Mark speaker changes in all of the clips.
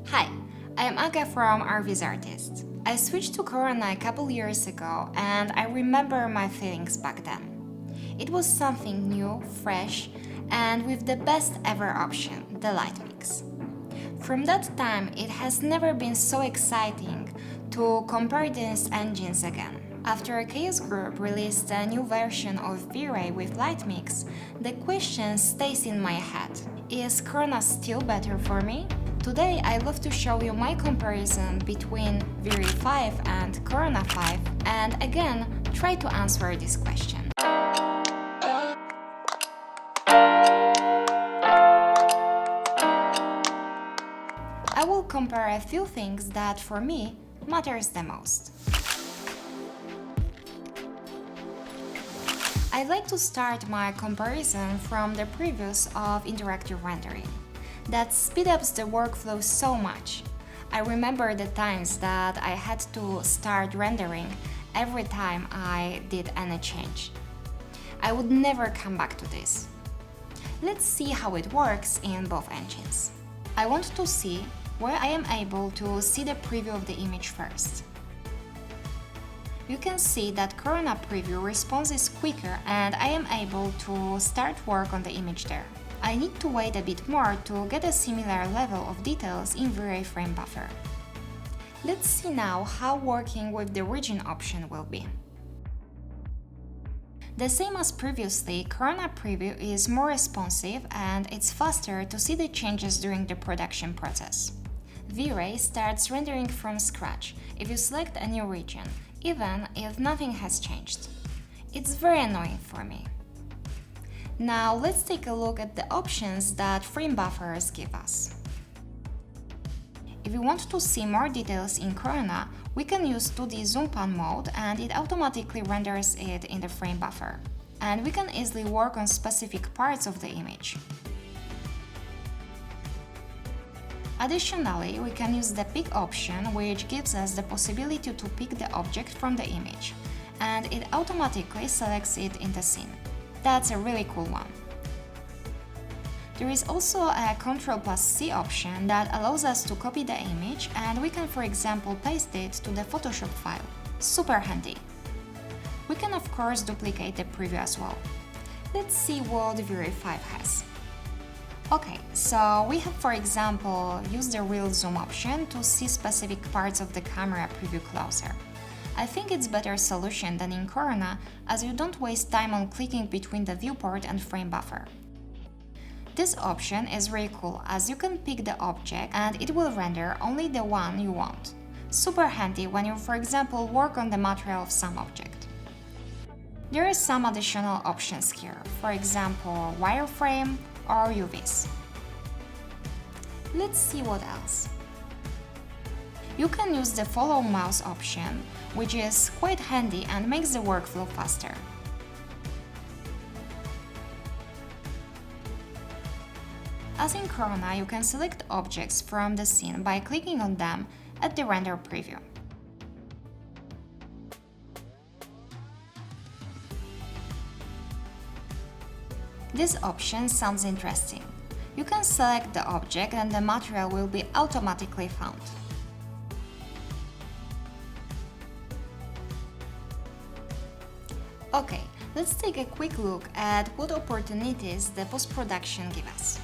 Speaker 1: Hi, I am Aga from RV's Artist. I switched to Corona a couple years ago and I remember my feelings back then. It was something new, fresh, and with the best ever option, the light mix. From that time, it has never been so exciting to compare these engines again. After Chaos Group released a new version of V-Ray with Lightmix, the question stays in my head. Is Corona still better for me? Today I love to show you my comparison between V-Ray 5 and Corona 5 and again try to answer this question. I will compare a few things that for me matters the most. I'd like to start my comparison from the previous of interactive rendering. That speed ups the workflow so much. I remember the times that I had to start rendering every time I did any change. I would never come back to this. Let's see how it works in both engines. I want to see where I am able to see the preview of the image first. You can see that Corona preview response is quicker and I am able to start work on the image there. I need to wait a bit more to get a similar level of details in V-Ray frame buffer. Let's see now how working with the region option will be. The same as previously, Corona preview is more responsive and it's faster to see the changes during the production process. V-Ray starts rendering from scratch if you select a new region, even if nothing has changed. It's very annoying for me. Now let's take a look at the options that frame buffers give us. If you want to see more details in Corona, we can use 2D zoom pan mode and it automatically renders it in the frame buffer. And we can easily work on specific parts of the image. Additionally, we can use the pick option, which gives us the possibility to pick the object from the image, and it automatically selects it in the scene. That's a really cool one. There is also a Ctrl+C option that allows us to copy the image and we can, for example, paste it to the Photoshop file. Super handy. We can of course duplicate the preview as well. Let's see what V-Ray 5 has. Okay, so we have, for example, used the real zoom option to see specific parts of the camera preview closer. I think it's a better solution than in Corona, as you don't waste time on clicking between the viewport and frame buffer. This option is really cool, as you can pick the object and it will render only the one you want. Super handy when you, for example, work on the material of some object. There are some additional options here, for example, wireframe or UVs. Let's see what else. You can use the follow mouse option, which is quite handy and makes the workflow faster. As in Corona, you can select objects from the scene by clicking on them at the render preview. This option sounds interesting. You can select the object and the material will be automatically found. Okay, let's take a quick look at what opportunities the post-production give us.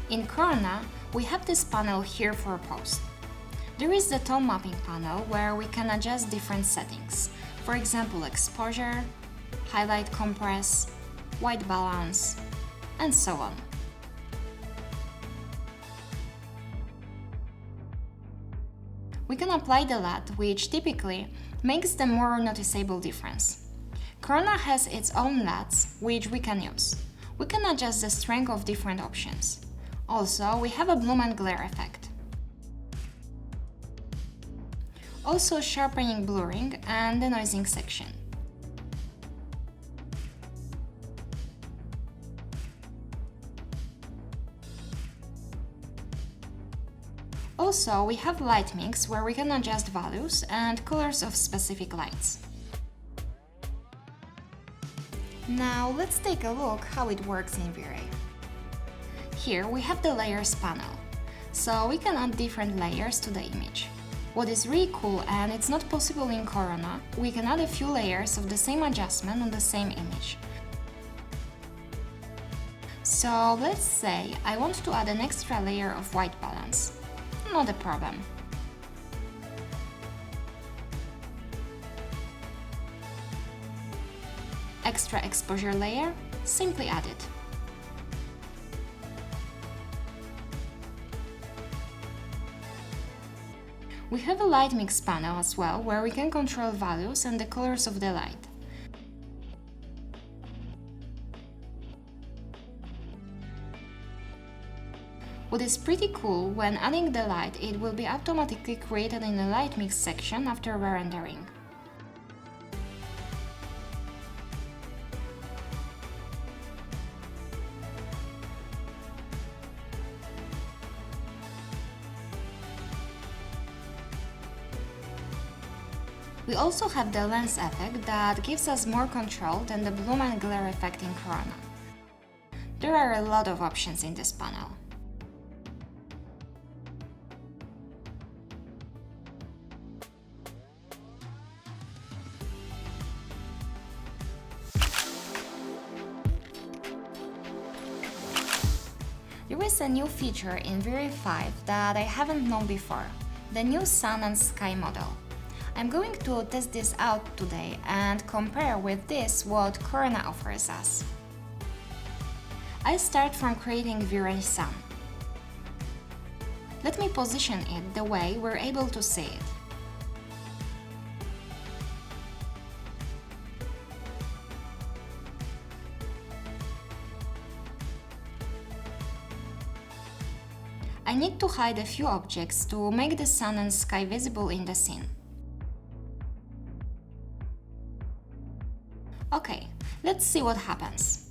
Speaker 1: In Corona, we have this panel here for post. There is the tone mapping panel where we can adjust different settings, for example exposure, highlight compress, white balance, and so on. We can apply the LUT, which typically makes the more noticeable difference. Corona has its own LUTs, which we can use. We can adjust the strength of different options. Also, we have a bloom and glare effect. Also sharpening, blurring, and denoising section. Also, we have light mix where we can adjust values and colors of specific lights. Now let's take a look how it works in V-Ray. Here we have the layers panel. so we can add different layers to the image. What is really cool, and it's not possible in Corona, we can add a few layers of the same adjustment on the same image. So let's say I want to add an extra layer of white balance. Not a problem. Extra exposure layer, simply add it. We have a light mix panel as well, where we can control values and the colors of the light. What is pretty cool, when adding the light, it will be automatically created in the light mix section after rendering. We also have the lens effect that gives us more control than the bloom and glare effect in Corona. There are a lot of options in this panel. There is a new feature in V-Ray 5 that I haven't known before, the new Sun and Sky model. I'm going to test this out today and compare with this what Corona offers us. I start from creating V-Ray Sun. Let me position it the way we're able to see it. I need to hide a few objects to make the sun and sky visible in the scene. Okay, let's see what happens.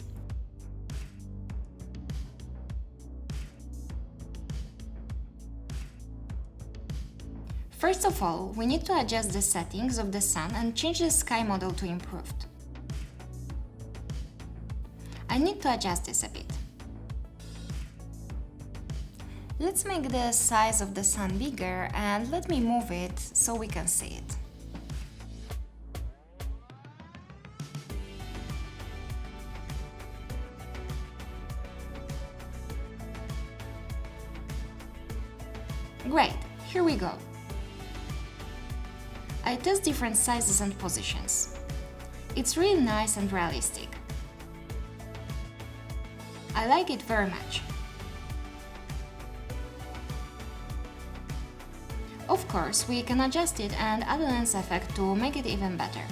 Speaker 1: First of all, we need to adjust the settings of the sun and change the sky model to improved. I need to adjust this a bit. Let's make the size of the sun bigger and let me move it so we can see it. Great, here we go. I test different sizes and positions. It's really nice and realistic. I like it very much. Of course, we can adjust it and add a lens effect to make it even better.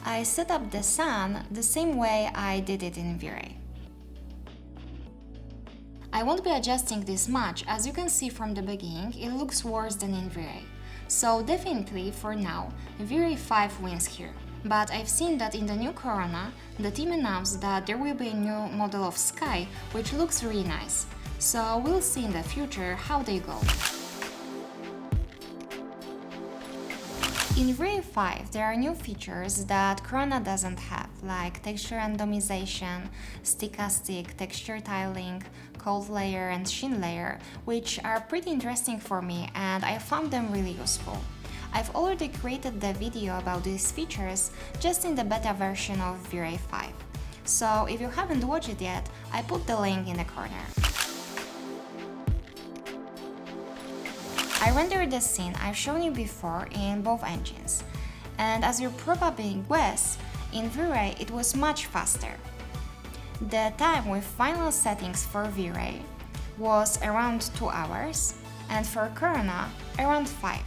Speaker 1: I set up the sun the same way I did it in V-Ray. I won't be adjusting this much, as you can see from the beginning, it looks worse than in V-Ray. So definitely, for now, V-Ray 5 wins here. But I've seen that in the new Corona, the team announced that there will be a new model of sky, which looks really nice. So we'll see in the future how they go. In V-Ray 5, there are new features that Corona doesn't have, like texture randomization, stochastic texture tiling, cold layer and sheen layer, which are pretty interesting for me and I found them really useful. I've already created the video about these features just in the beta version of V-Ray 5. So if you haven't watched it yet, I put the link in the corner. I rendered the scene I've shown you before in both engines, and as you probably guess, in V-Ray it was much faster. The time with final settings for V-Ray was around 2 hours, and for Corona around 5.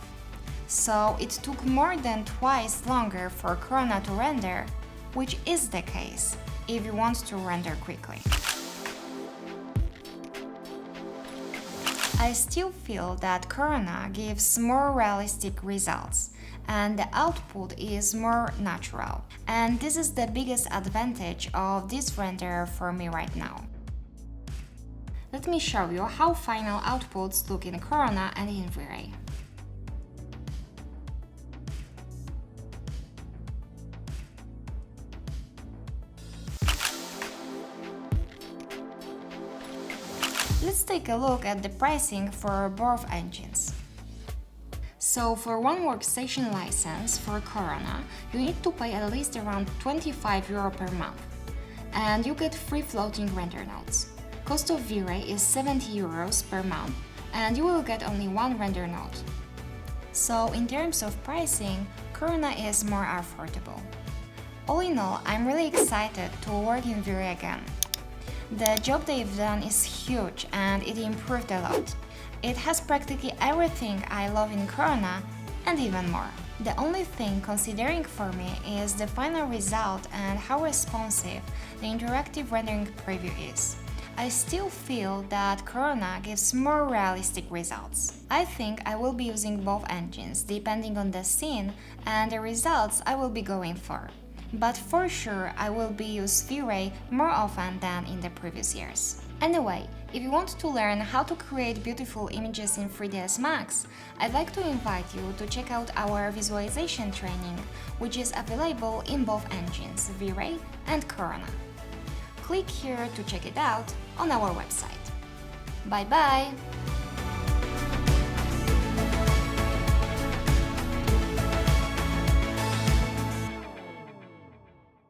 Speaker 1: So it took more than twice longer for Corona to render, which is the case if you want to render quickly. I still feel that Corona gives more realistic results and the output is more natural. And this is the biggest advantage of this renderer for me right now. Let me show you how final outputs look in Corona and in V-Ray. Let's take a look at the pricing for both engines. So for one workstation license for Corona, you need to pay at least around €25 per month, and you get free floating render nodes. Cost of V-Ray is €70 per month, and you will get only one render node. So in terms of pricing, Corona is more affordable. All in all, I'm really excited to work in V-Ray again. The job they've done is huge and it improved a lot. It has practically everything I love in Corona and even more. The only thing considering for me is the final result and how responsive the interactive rendering preview is. I still feel that Corona gives more realistic results. I think I will be using both engines depending on the scene and the results I will be going for. But for sure I will be using V-Ray more often than in the previous years. Anyway, if you want to learn how to create beautiful images in 3ds Max, I'd like to invite you to check out our visualization training, which is available in both engines, V-Ray and Corona. Click here to check it out on our website. Bye bye!